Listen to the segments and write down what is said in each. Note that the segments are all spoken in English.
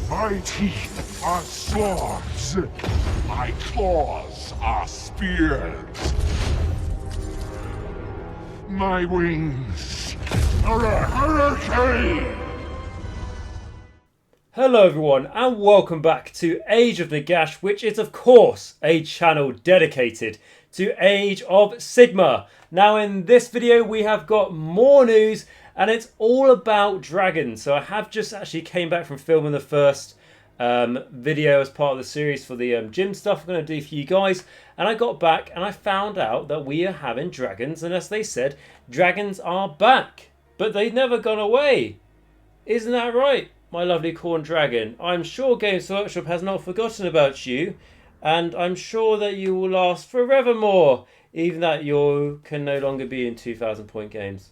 My teeth are swords. My claws are spears. My wings are a hurricane. Hello everyone and welcome back to Age of Nagash, which is of course a channel dedicated to Age of Sigmar. Now in this video we have got more news and it's all about dragons. So I have just actually came back from filming the first video as part of the series for the gym stuff I'm going to do for you guys, and I got back and I found out that we are having dragons, and as they said, dragons are back, but they've never gone away. Isn't that right, my lovely corn dragon? I'm sure Games Workshop has not forgotten about you, and I'm sure that you will last forevermore, even that you can no longer be in 2,000 point games.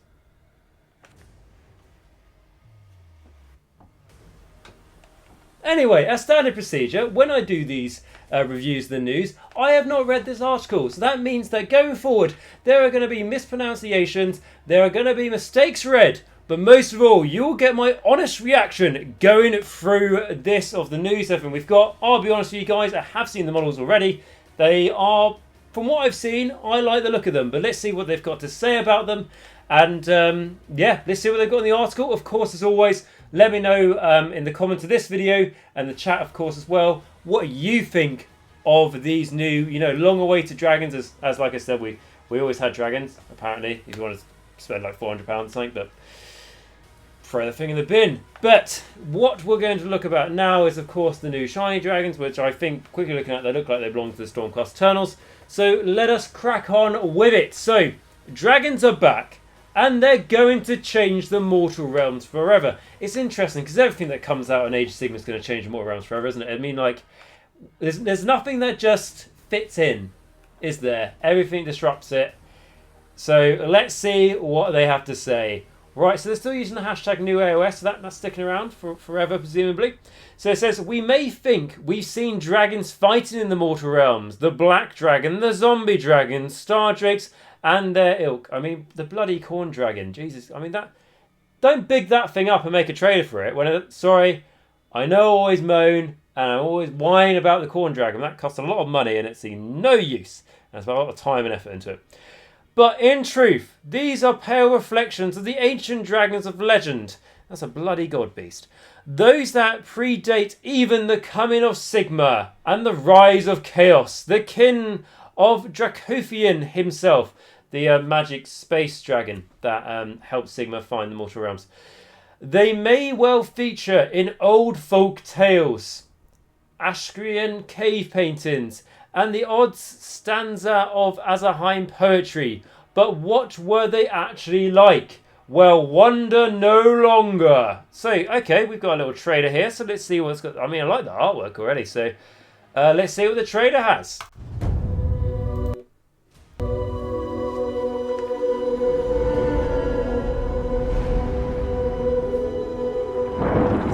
Anyway, as standard procedure, when I do these reviews of the news, I have not read this article. So that means that going forward, there are going to be mispronunciations, there are going to be mistakes read, but most of all, you'll get my honest reaction going through this of the news, everything we've got. I'll be honest with you guys, I have seen the models already. They are, from what I've seen, I like the look of them, but let's see what they've got to say about them. And yeah, let's see what they've got in the article. Of course, as always, let me know in the comments of this video and the chat, of course, as well, what you think of these new, long-awaited dragons. As like I said, we always had dragons, apparently, if you want to spend like £400 or something, but throw the thing in the bin. But what we're going to look about now is, of course, the new shiny dragons, which I think, quickly looking at, they look like they belong to the Stormcast Eternals. So let us crack on with it. So, dragons are back. And they're going to change the mortal realms forever. It's interesting because everything that comes out in Age of Sigmar is going to change the mortal realms forever, isn't it? I mean, like, there's nothing that just fits in, is there? Everything disrupts it. So let's see what they have to say. Right, so they're still using the hashtag new AOS, so that's sticking around for forever, presumably. So it says, we may think we've seen dragons fighting in the mortal realms. The black dragon, the zombie dragon, star drakes, and their ilk. I mean, the bloody corn dragon. Jesus. I mean, that. Don't big that thing up and make a trailer for it. Sorry, I know I always moan and I always whine about the corn dragon. That costs a lot of money and it's seen no use. And it's a lot of time and effort into it. But in truth, these are pale reflections of the ancient dragons of legend. That's a bloody god beast. Those that predate even the coming of Sigmar and the rise of chaos. The kin of Draconith himself. The magic space dragon that helped Sigmar find the mortal realms. They may well feature in old folk tales, Ashkrian cave paintings, and the odd stanza of Azarheim poetry. But what were they actually like? Well, wonder no longer. So, okay, we've got a little trailer here, so let's see what's got. I mean, I like the artwork already, so let's see what the trailer has.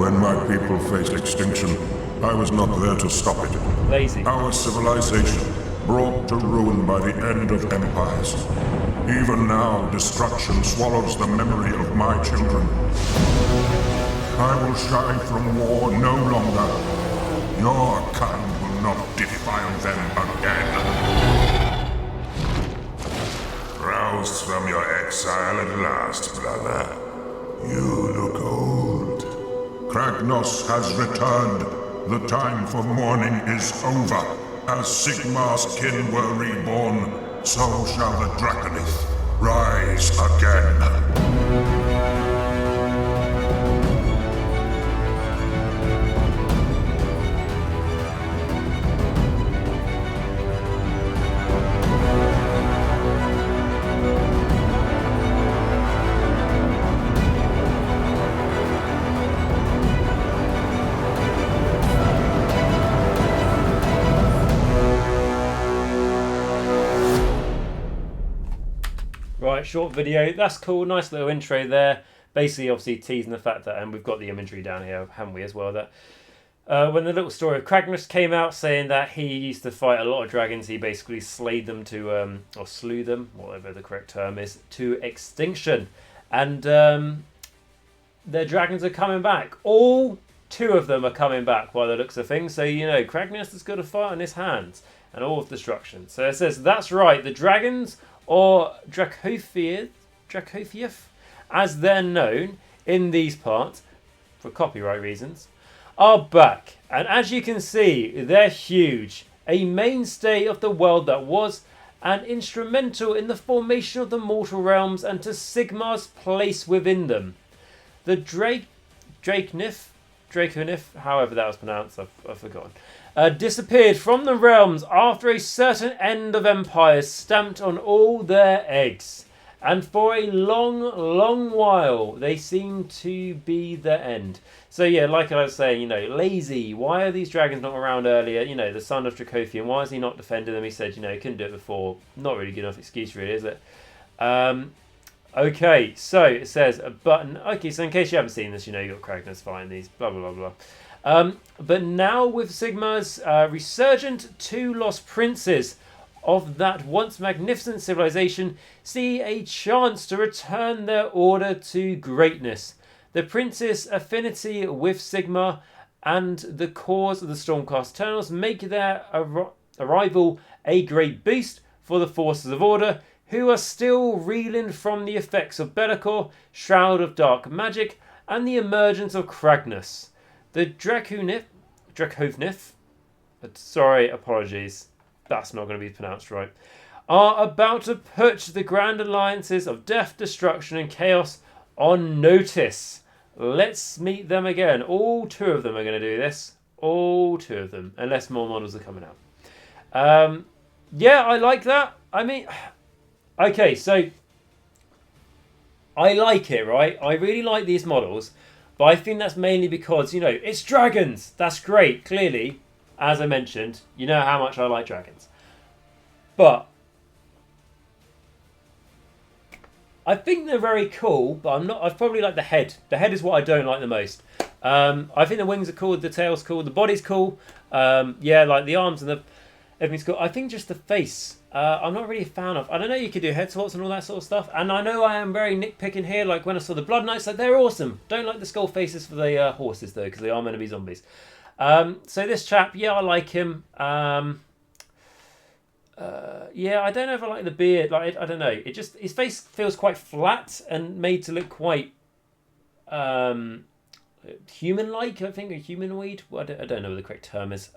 When my people faced extinction, I was not there to stop it. Lazy. Our civilization, brought to ruin by the end of empires. Even now, destruction swallows the memory of my children. I will shy from war no longer. Your kind will not defile them again. Roused from your exile at last, brother. You look old. Kragnos has returned. The time for mourning is over. As Sigmar's kin were reborn, so shall the Draconith rise again. Right, short video. That's cool. Nice little intro there. Basically, obviously teasing the fact that, and we've got the imagery down here, haven't we, as well, that when the little story of Kragnos came out saying that he used to fight a lot of dragons, he basically slayed them to, or slew them, whatever the correct term is, to extinction. And their dragons are coming back. All 2 of them are coming back by the looks of things. So, Kragnos has got a fight on his hands and all of destruction. So it says, that's right, the dragons, or Draconith, as they're known in these parts, for copyright reasons, are back. And as you can see, they're huge. A mainstay of the world that was, and instrumental in the formation of the mortal realms and to Sigmar's place within them. The Draconith, however that was pronounced, I've forgotten, disappeared from the realms after a certain end of empires stamped on all their eggs. And for a long, long while, they seem to be the end. So yeah, like I was saying, lazy. Why are these dragons not around earlier? The son of Draconith, why is he not defending them? He said, he couldn't do it before. Not really good enough excuse, really, is it? Okay, so it says a button. Okay, so in case you haven't seen this, you've got Kragnos fighting these, blah, blah, blah, blah. But now with Sigmar's resurgent 2 lost princes of that once magnificent civilization see a chance to return their order to greatness. The prince's affinity with Sigmar and the cause of the Stormcast Eternals make their arrival a great boost for the forces of order, who are still reeling from the effects of Be'lakor, Shroud of Dark Magic, and the emergence of Kragnos. The Draconith, sorry, apologies, that's not going to be pronounced right, are about to put the grand alliances of death, destruction, and chaos on notice. Let's meet them again. All 2 of them are going to do this. All 2 of them, unless more models are coming out. Yeah, I like that. I mean, okay, so I like it, right? I really like these models, but I think that's mainly because, it's dragons. That's great, clearly. As I mentioned, you know how much I like dragons. But I think they're very cool, but I probably like the head. The head is what I don't like the most. I think the wings are cool, the tail's cool, the body's cool. Yeah, like the arms and everything's cool. I think just the face, I'm not really a fan of. I don't know, you could do head swaps and all that sort of stuff. And I know I am very nitpicking here, like when I saw the Blood Knights, like they're awesome. Don't like the skull faces for the horses though, because they are meant to be zombies. So this chap, yeah, I like him. Yeah, I don't know if I like the beard. Like, I don't know. It just, his face feels quite flat and made to look quite human-like. I think, or humanoid. Well, I don't know what the correct term is.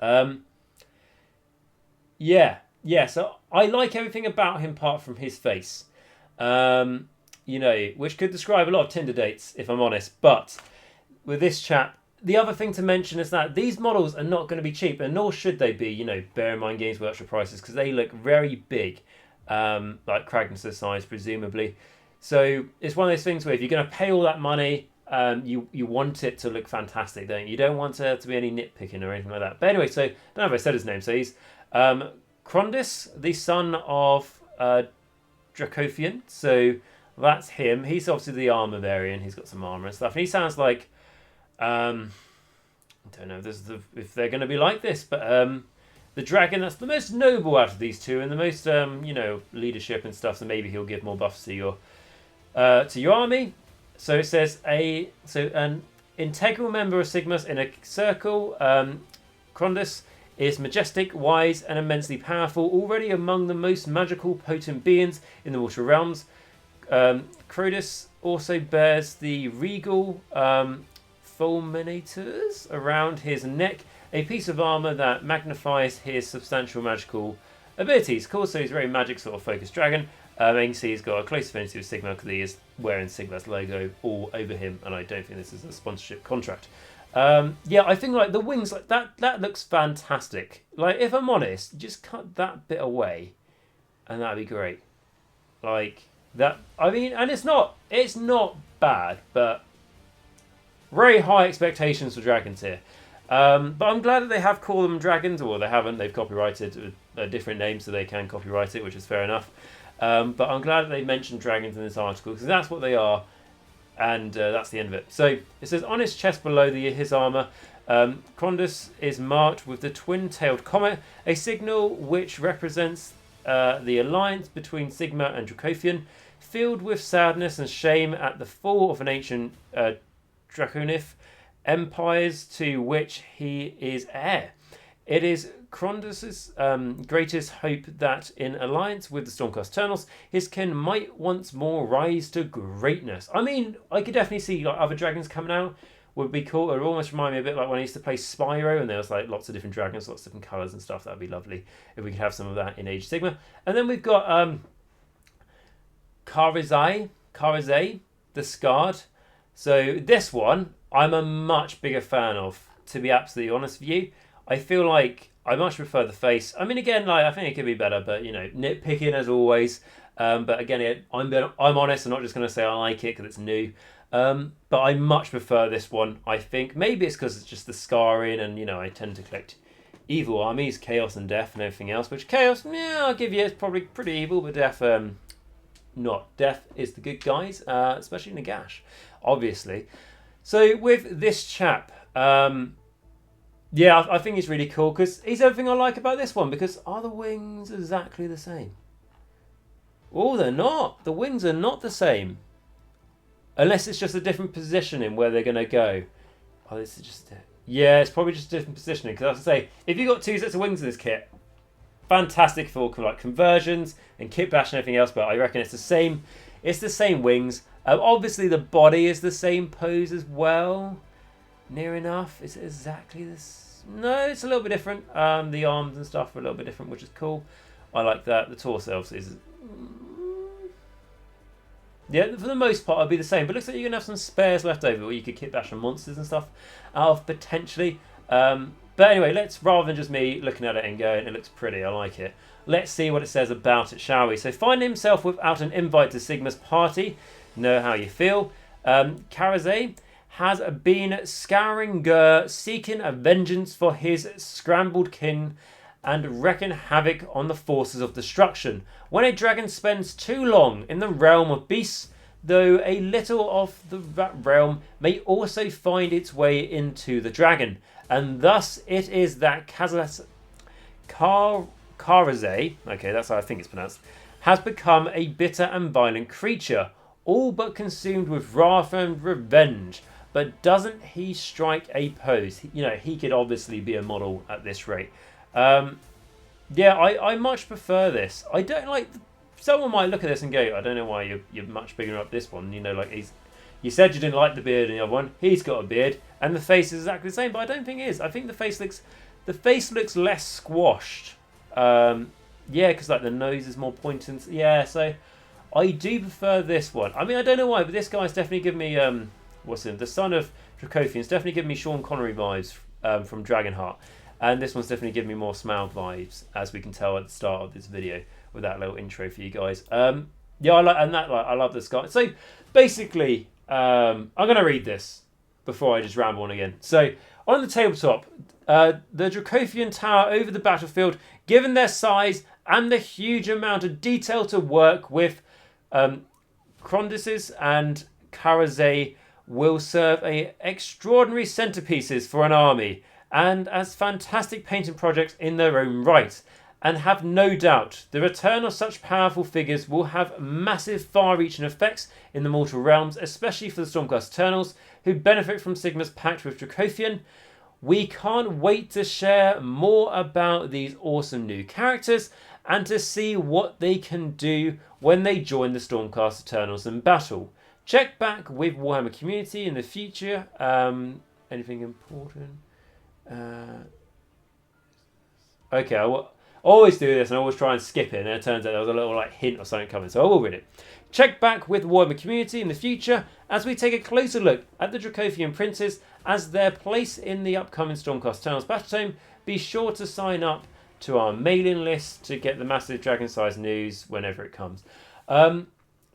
Yeah. So I like everything about him apart from his face. Which could describe a lot of Tinder dates, if I'm honest. But with this chap, the other thing to mention is that these models are not going to be cheap, and nor should they be, bear in mind Games Workshop prices, because they look very big, like Kragnos' size, presumably. So it's one of those things where if you're going to pay all that money, you want it to look fantastic, don't you? You don't want there to be any nitpicking or anything like that. But anyway, so I don't know if I said his name. So he's Krondis, the son of Draconith. So that's him. He's obviously the armor variant. He's got some armor and stuff. And he sounds like... I don't know if they're going to be like this, but the dragon that's the most noble out of these 2 and the most leadership and stuff. So maybe he'll give more buffs to your army. So it says an integral member of Sigmar's inner circle. Krondis is majestic, wise, and immensely powerful. Already among the most magical, potent beings in the mortal realms. Krondis also bears the regal fulminators around his neck, a piece of armor that magnifies his substantial magical abilities. Of course, so he's a very magic sort of focused dragon. You can see he's got a close affinity with Sigmar because he is wearing Sigmar's logo all over him, and I don't think this is a sponsorship contract. Yeah, I think like the wings, like that looks fantastic. Like, if I'm honest, just cut that bit away, and that'd be great. Like that. I mean, and it's not bad, but very high expectations for dragons here. But I'm glad that they have called them dragons, or they haven't. They've copyrighted a different name, so they can copyright it, which is fair enough. But I'm glad that they mentioned dragons in this article, because that's what they are, and that's the end of it. So it says, on his chest below his armour, Krondis is marked with the twin-tailed comet, a signal which represents the alliance between Sigmar and Draconith, filled with sadness and shame at the fall of an ancient Draconith, empires to which he is heir. It is Krondis' greatest hope that in alliance with the Stormcast Eternals, his kin might once more rise to greatness. I mean, I could definitely see like other dragons coming out. Would be cool. It would almost remind me a bit like when I used to play Spyro and there was like lots of different dragons, lots of different colours and stuff. That'd be lovely if we could have some of that in Age of Sigmar. And then we've got Karazai, the Scarred. So this one, I'm a much bigger fan of, to be absolutely honest with you. I feel like I much prefer the face. I mean, again, like I think it could be better, but you know, nitpicking as always. But again, I'm honest. I'm not just going to say I like it because it's new. But I much prefer this one. I think maybe it's because it's just the scarring, and you know, I tend to collect evil armies, chaos and death, and everything else. Which chaos, yeah, I'll give you, it's probably pretty evil, but death, not. Death is the good guys, especially Nagash, obviously. So with this chap, yeah, I think he's really cool because he's everything I like about this one. Because are the wings exactly the same? Oh, they're not. The wings are not the same. Unless it's just a different positioning where they're going to go. Oh, this is just... Yeah, it's probably just a different positioning. Because as I say, if you've got 2 sets of wings in this kit, fantastic for like conversions and kit bash and everything else. But I reckon it's the same. It's the same wings. Obviously, the body is the same pose as well. Near enough. Is it exactly this? No, it's a little bit different. The arms and stuff are a little bit different, which is cool. I like that. The torso is... Yeah, for the most part, it'll be the same. But it looks like you're going to have some spares left over where you could kit bash some monsters and stuff out of, potentially. But anyway, rather than just me looking at it and going, it looks pretty, I like it. Let's see what it says about it, shall we? So, finding himself without an invite to Sigmar's party. Know how you feel. Karazai has been scouring Gur, seeking a vengeance for his scrambled kin and wreaking havoc on the forces of destruction. When a dragon spends too long in the realm of beasts, though a little of that realm may also find its way into the dragon. And thus it is that Karazai, okay, that's how I think it's pronounced, has become a bitter and violent creature, all but consumed with wrath and revenge. But doesn't he strike a pose? You know, he could obviously be a model at this rate. Yeah, I much prefer this. I don't like... Someone might look at this and go, I don't know why you're much bigger up this one. You know, like you said you didn't like the beard in the other one. He's got a beard, and the face is exactly the same. But I don't think it is. I think the face looks less squashed. Yeah, because like the nose is more pointed. Yeah, so I do prefer this one. I mean, I don't know why, but this guy's definitely given me what's him? The son of Draconith's definitely given me Sean Connery vibes from Dragonheart. And this one's definitely giving me more Smaug vibes, as we can tell at the start of this video with that little intro for you guys. Yeah, I love this guy. So basically, I'm going to read this before I just ramble on again. So on the tabletop, the Dracothian tower over the battlefield, given their size and the huge amount of detail to work with, Krondis and Karazai will serve extraordinary centerpieces for an army, and as fantastic painting projects in their own right. And have no doubt the return of such powerful figures will have massive far-reaching effects in the mortal realms, especially for the Stormcast Eternals, who benefit from Sigmar's pact with Dracothian. We can't wait to share more about these awesome new characters and to see what they can do when they join the Stormcast Eternals in battle. Check back with Warhammer community in the future. Anything important? Okay, I will always do this and I always try and skip it, and it turns out there was a little like hint or something coming, so I will read it. Check back with Warhammer community in the future as we take a closer look at the Dracothian princes as their place in the upcoming Stormcast Eternals Battletome. Be sure to sign up to our mailing list to get the massive dragon size news whenever it comes.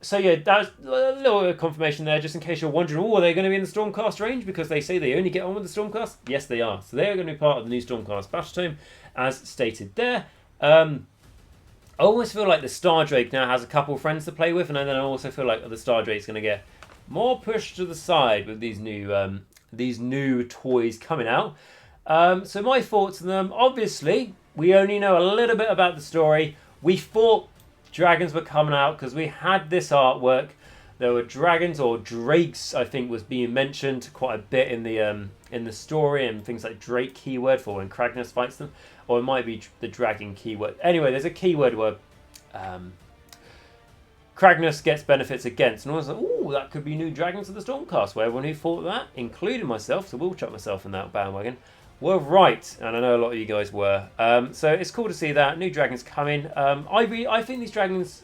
So yeah, that's a little confirmation there, just in case you're wondering, are they going to be in the Stormcast range? Because they say they only get on with the Stormcast. Yes, they are. So they are going to be part of the new Stormcast Battletome, as stated there. I almost feel like the Star Drake now has a couple of friends to play with, and then I also feel like the Star Drake's going to get more pushed to the side with these new toys coming out. So my thoughts on them, obviously, we only know a little bit about the story. We thought dragons were coming out because we had this artwork. There were dragons or drakes, I think, was being mentioned quite a bit in the in the story and things like Drake keyword for when Kragnos fights them, or it might be the dragon keyword. Anyway, there's a keyword where Kragnos gets benefits against, and I was like, oh, that could be new dragons of the Stormcast, where everyone who thought that, including myself, so we'll chuck myself in that bandwagon, were right, and I know a lot of you guys were. So it's cool to see that new dragons coming. I think these dragons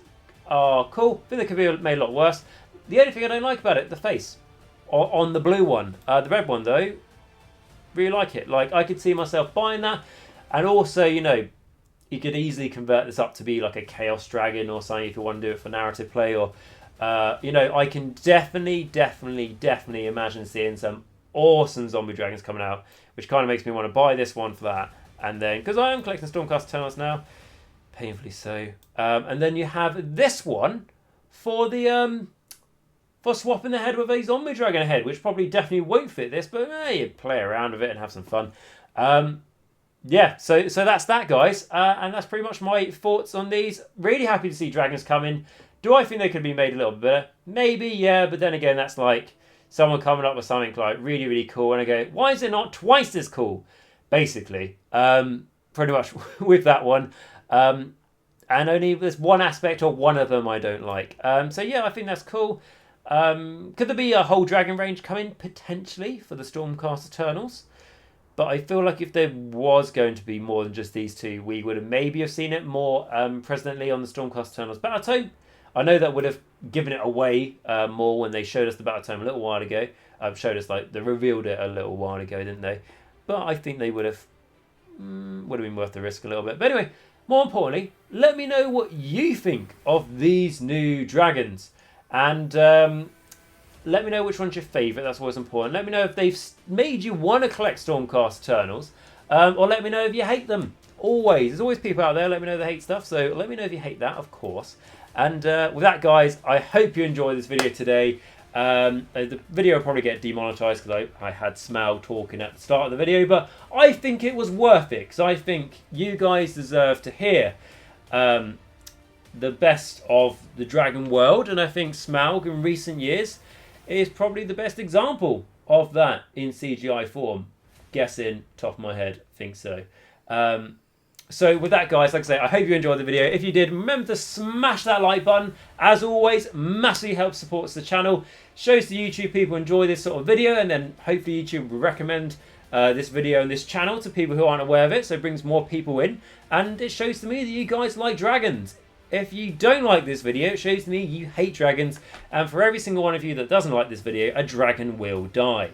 are cool. I think they could be made a lot worse. The only thing I don't like about it, the face on the blue one. The red one though, really like it. Like, I could see myself buying that, and also, you know, you could easily convert this up to be like a Chaos Dragon or something if you want to do it for narrative play, or you know, I can definitely imagine seeing some awesome zombie dragons coming out, which kind of makes me want to buy this one for that. And then, because I am collecting Stormcast Eternals now, painfully so, and then you have this one for the for swapping the head with a zombie dragon head, which probably definitely won't fit this, but you play around with it and have some fun. Yeah, so that's that, guys, and that's pretty much my thoughts on these. Really happy to see dragons coming. Do I think they could be made a little bit better? Maybe, yeah, but then again, that's like someone coming up with something like really, really cool, and I go, why is it not twice as cool? Basically, pretty much with that one. And only there's one aspect or one of them I don't like. So yeah, I think that's cool. Could there be a whole dragon range coming? Potentially, for the Stormcast Eternals. But I feel like if there was going to be more than just these two, we would have maybe have seen it more presently on the Stormcast Eternals Battletome. I know that would have given it away more when they showed us the Battletome a little while ago. Showed us, like, they revealed it a little while ago, didn't they? But I think they would have been worth the risk a little bit. But anyway, more importantly, let me know what you think of these new dragons. And let me know which one's your favourite. That's always important. Let me know if they've made you want to collect Stormcast Eternals. Or let me know if you hate them. Always. There's always people out there. Let me know they hate stuff. So let me know if you hate that, of course. And with that, guys, I hope you enjoyed this video today. The video will probably get demonetized because I had Smaug talking at the start of the video. But I think it was worth it, because I think you guys deserve to hear the best of the dragon world. And I think Smaug in recent years is probably the best example of that in CGI form. Guessing, top of my head, think so. So with that, guys, like I say, I hope you enjoyed the video. If you did, remember to smash that like button. As always, massively helps supports the channel. Shows the YouTube people enjoy this sort of video, and then hopefully YouTube will recommend this video and this channel to people who aren't aware of it, so it brings more people in. And it shows to me that you guys like dragons. If you don't like this video, it shows to me you hate dragons, and for every single one of you that doesn't like this video, a dragon will die.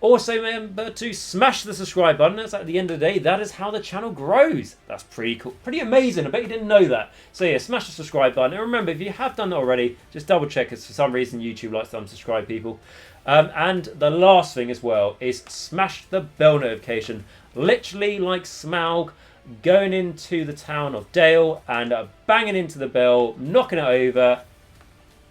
Also, remember to smash the subscribe button. That's at the end of the day, that is how the channel grows. That's pretty cool, pretty amazing. I bet you didn't know that. So yeah, smash the subscribe button, and remember, if you have done that already, just double check, because for some reason YouTube likes to unsubscribe people. And the last thing as well is smash the bell notification. Literally like Smaug going into the town of Dale and banging into the bell, knocking it over,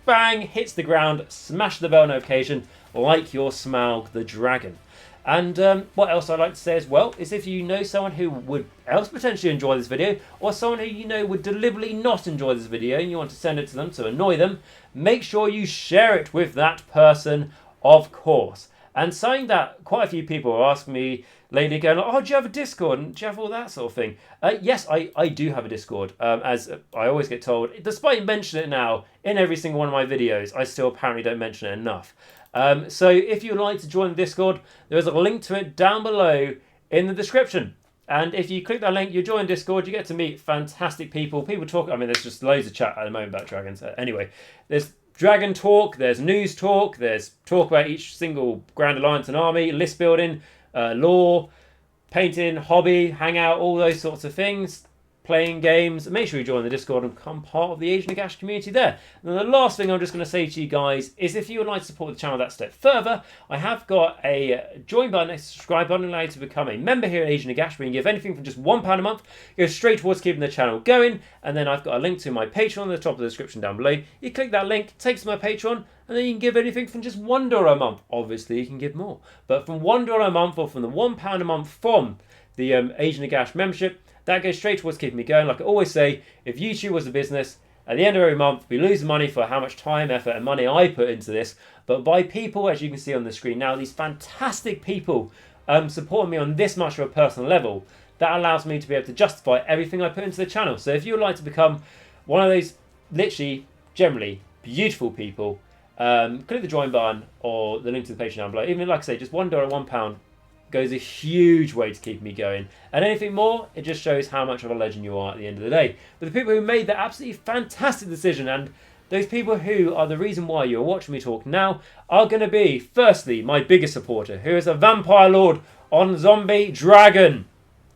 bang, hits the ground, smash the bell notification like your Smaug the dragon. And what else I'd like to say as well is, if you know someone who would else potentially enjoy this video, or someone who you know would deliberately not enjoy this video and you want to send it to them to annoy them, make sure you share it with that person, of course. And something that quite a few people are asking me lately, going, oh, do you have a Discord? And do you have all that sort of thing? Yes, I do have a Discord. As I always get told, despite mentioning it now in every single one of my videos, I still apparently don't mention it enough. So if you'd like to join the Discord, there is a link to it down below in the description. And if you click that link, you join Discord, you get to meet fantastic people. People talk, I mean, there's just loads of chat at the moment about dragons. Anyway, there's dragon talk, there's news talk, there's talk about each single Grand Alliance and army, list building, lore, painting, hobby, hangout, all those sorts of things, playing games. Make sure you join the Discord and become part of the Age of Nagash community there. And the last thing I'm just going to say to you guys is, if you would like to support the channel that step further, I have got a join button, a subscribe button, allow you to become a member here at Age of Nagash, where you can give anything from just £1 a month, go straight towards keeping the channel going. And then I've got a link to my Patreon at the top of the description down below. You click that link, takes to my Patreon, and then you can give anything from just $1 a month. Obviously, you can give more, but from $1 a month, or from the £1 a month from the Age of Nagash membership, that goes straight towards keeping me going. Like I always say, if YouTube was a business, at the end of every month, we lose money for how much time, effort, and money I put into this. But by people, as you can see on the screen now, these fantastic people supporting me on this much of a personal level, that allows me to be able to justify everything I put into the channel. So if you would like to become one of those literally, generally beautiful people, click the join button or the link to the Patreon down below. Even like I say, just $1 or £1 goes a huge way to keep me going. And anything more, it just shows how much of a legend you are at the end of the day. But the people who made that absolutely fantastic decision, and those people who are the reason why you're watching me talk now, are going to be, firstly, my biggest supporter, who is a vampire lord on Zombie Dragon.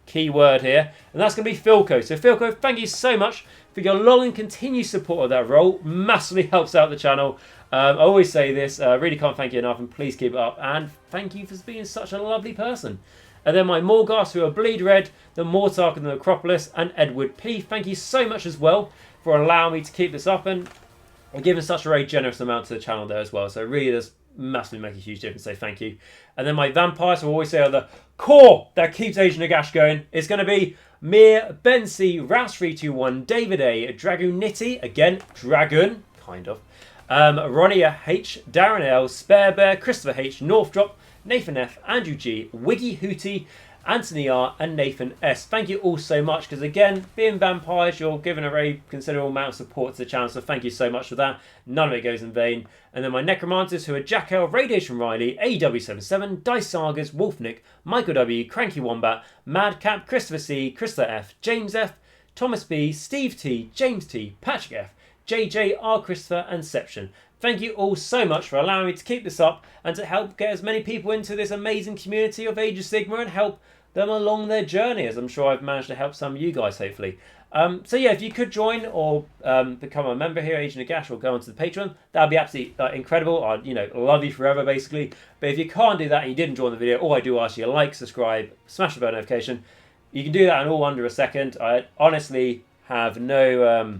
Key word here. And that's going to be Filq. So Filq, thank you so much for your long and continued support of that role. Massively helps out the channel. I always say this, really can't thank you enough, and please keep it up. And thank you for being such a lovely person. And then my Morgasts, who are Bleed Red, the Mortarch of The Necropolis, and Edward P. Thank you so much as well for allowing me to keep this up and giving such a very generous amount to the channel there as well. So it really does massively make a huge difference, so thank you. And then my vampires, who I always say are the core that keeps Agent Nagash going, is going to be Mir, Ben C, Rouse321, David A, Dragoonity, again, Dragon, kind of, Ronni H, Darren L, SpareBear, Christopher H, Northdrop, Nathan F, Andrew G, Wiggy Whooty, Anthony R, and Nathan S. Thank you all so much, because again, being vampires, you're given a very considerable amount of support to the channel, so thank you so much for that. None of it goes in vain. And then my Necromancers, who are Jacq.l, RadiationRiley, AW77, Dice Sagas, WolfNick, Michal W, Cranky Wombat, Madcap, Christopher C, Christopher F, James F, Thomas B, Steve T, James T, Patrick F, JJ, R Christopher, and Sception. Thank you all so much for allowing me to keep this up and to help get as many people into this amazing community of Age of Sigmar and help them along their journey, as I'm sure I've managed to help some of you guys, hopefully. So yeah, if you could join or become a member here at Agent Nagash or go onto the Patreon, that would be absolutely incredible. I'd love you forever, basically. But if you can't do that and you didn't join the video, all I do ask you to like, subscribe, smash the bell notification. You can do that in all under a second. I honestly have no,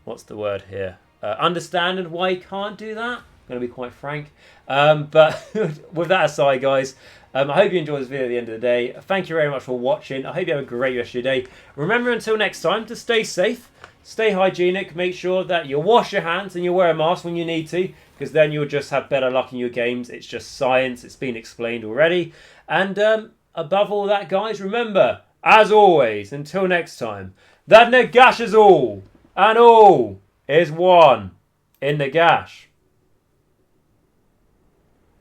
what's the word here? Understanding why you can't do that. I'm going to be quite frank. But with that aside, guys, I hope you enjoyed this video at the end of the day. Thank you very much for watching. I hope you have a great rest of your day. Remember, until next time, to stay safe, stay hygienic, make sure that you wash your hands and you wear a mask when you need to, because then you'll just have better luck in your games. It's just science. It's been explained already. And above all that, guys, remember, as always, until next time, that Nagash is all, and all is one in Nagash.